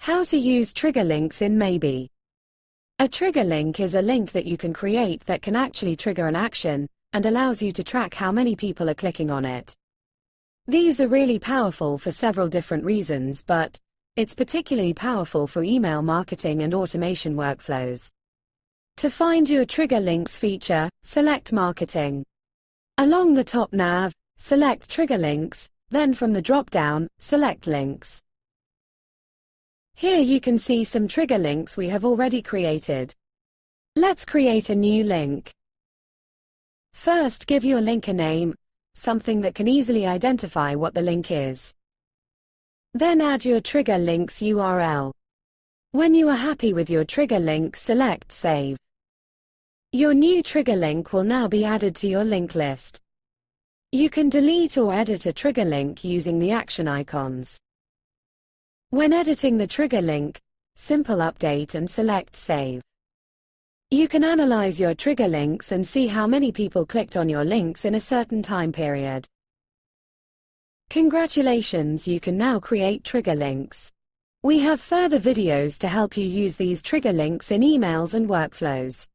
How to use trigger links in Maybe. A trigger link is a link that you can create that can actually trigger an action and allows you to track how many people are clicking on it. These are really powerful for several different reasons, but it's particularly powerful for email marketing and automation workflows. To find your trigger links feature, select Marketing. Along the top nav, select Trigger Links, then from the drop-down, select Links. Here you can see some trigger links we have already created. Let's create a new link. First, give your link a name, something that can easily identify what the link is. Then add your trigger link's URL. When you are happy with your trigger link, select Save. Your new trigger link will now be added to your link list. You can delete or edit a trigger link using the action icons. When editing the trigger link, simple update and select Save. You can analyze your trigger links and see how many people clicked on your links in a certain time period. Congratulations, you can now create trigger links. We have further videos to help you use these trigger links in emails and workflows.